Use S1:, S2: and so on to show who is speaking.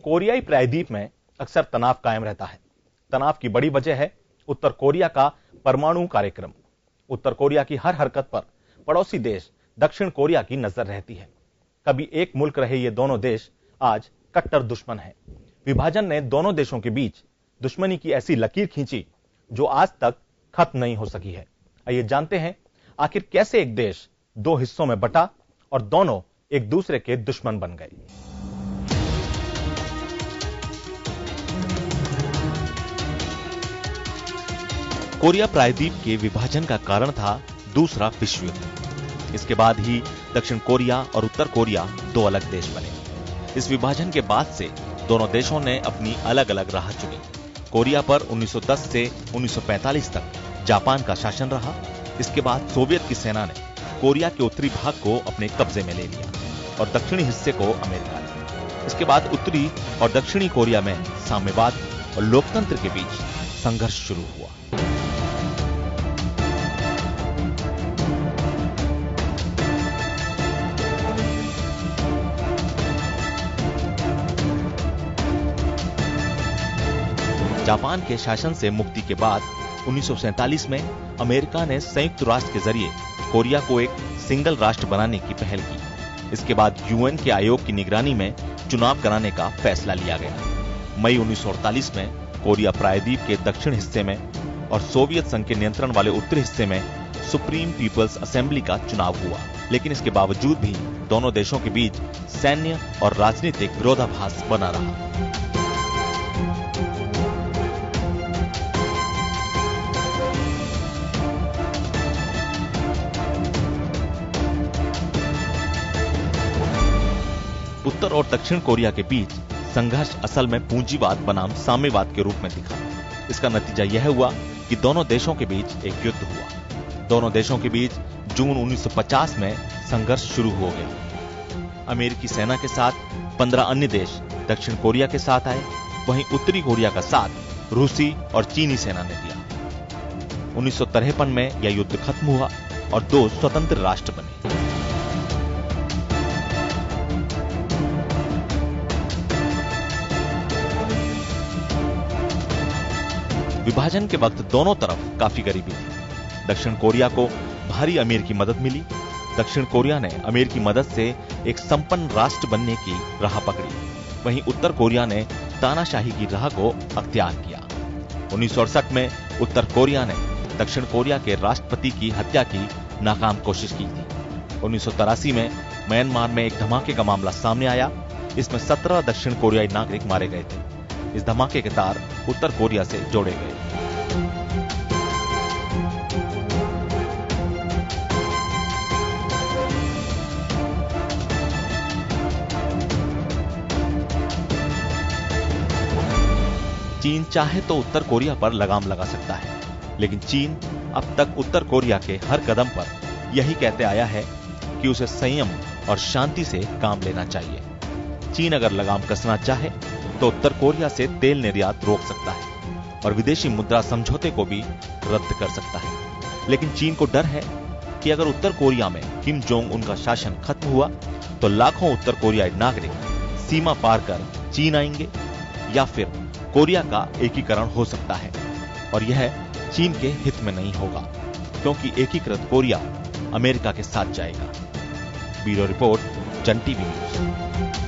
S1: कोरियाई प्रायद्वीप में अक्सर तनाव कायम रहता है। तनाव की बड़ी वजह है उत्तर कोरिया का परमाणु कार्यक्रम। उत्तर कोरिया की हर हरकत पर पड़ोसी देश दक्षिण कोरिया की नजर रहती है। कभी एक मुल्क रहे ये दोनों देश आज कट्टर दुश्मन हैं। विभाजन ने दोनों देशों के बीच दुश्मनी की ऐसी लकीर खींची जो आज तक खत्म नहीं हो सकी है। आइए जानते हैं आखिर कैसे एक देश दो हिस्सों में बटा और दोनों एक दूसरे के दुश्मन बन गए। कोरिया प्रायद्वीप के विभाजन का कारण था दूसरा विश्व युद्ध। इसके बाद ही दक्षिण कोरिया और उत्तर कोरिया दो अलग देश बने। इस विभाजन के बाद से दोनों देशों ने अपनी अलग अलग राह चुनी। कोरिया पर 1910 से 1945 तक जापान का शासन रहा। इसके बाद सोवियत की सेना ने कोरिया के उत्तरी भाग को अपने कब्जे में ले लिया और दक्षिणी हिस्से को अमेरिका ने। इसके बाद उत्तरी और दक्षिणी कोरिया में साम्यवाद और लोकतंत्र के बीच संघर्ष शुरू हुआ। जापान के शासन से मुक्ति के बाद 1947 में अमेरिका ने संयुक्त राष्ट्र के जरिए कोरिया को एक सिंगल राष्ट्र बनाने की पहल की। इसके बाद यूएन के आयोग की निगरानी में चुनाव कराने का फैसला लिया गया। मई 1948 में कोरिया प्रायद्वीप के दक्षिण हिस्से में और सोवियत संघ के नियंत्रण वाले उत्तरी हिस्से में सुप्रीम पीपल्स असेंबली का चुनाव हुआ। लेकिन इसके बावजूद भी दोनों देशों के बीच सैन्य और राजनीतिक विरोधाभास बना रहा। उत्तर और दक्षिण कोरिया के बीच संघर्ष असल में पूंजीवाद बनाम साम्यवाद के रूप में दिखा। इसका नतीजा यह हुआ कि दोनों देशों के बीच एक युद्ध हुआ। दोनों देशों के बीच जून 1950 में संघर्ष शुरू हो गया। अमेरिकी सेना के साथ 15 अन्य देश दक्षिण कोरिया के साथ आए। वहीं उत्तरी कोरिया का साथ रूसी और चीनी सेना ने दिया। 1953 में यह युद्ध खत्म हुआ और दो स्वतंत्र राष्ट्र बने। विभाजन के वक्त दोनों तरफ काफी गरीबी थी। दक्षिण कोरिया को भारी अमेरिकी मदद मिली। दक्षिण कोरिया ने अमेरिकी मदद से एक संपन्न राष्ट्र बनने की राह पकड़ी। वहीं उत्तर कोरिया ने तानाशाही की राह को अख्तियार किया। 1968 में उत्तर कोरिया ने दक्षिण कोरिया के राष्ट्रपति की हत्या की नाकाम कोशिश की थी। 1983 में म्यांमार में एक धमाके का मामला सामने आया। इसमें 17 दक्षिण कोरियाई नागरिक मारे गए थे। इस धमाके के तार उत्तर कोरिया से जोड़े गए। चीन चाहे तो उत्तर कोरिया पर लगाम लगा सकता है, लेकिन चीन अब तक उत्तर कोरिया के हर कदम पर यही कहते आया है कि उसे संयम और शांति से काम लेना चाहिए। चीन अगर लगाम कसना चाहे तो उत्तर कोरिया से तेल निर्यात रोक सकता है और विदेशी मुद्रा समझौते को भी रद्द कर सकता है। लेकिन चीन को डर है कि अगर उत्तर कोरिया में किम जोंग उन का शासन खत्म हुआ तो लाखों उत्तर कोरियाई नागरिक सीमा पार कर चीन आएंगे या फिर कोरिया का एकीकरण हो सकता है और यह चीन के हित में नहीं होगा, क्योंकि एकीकृत कोरिया अमेरिका के साथ जाएगा। ब्यूरो रिपोर्ट, जन टीवी न्यूज।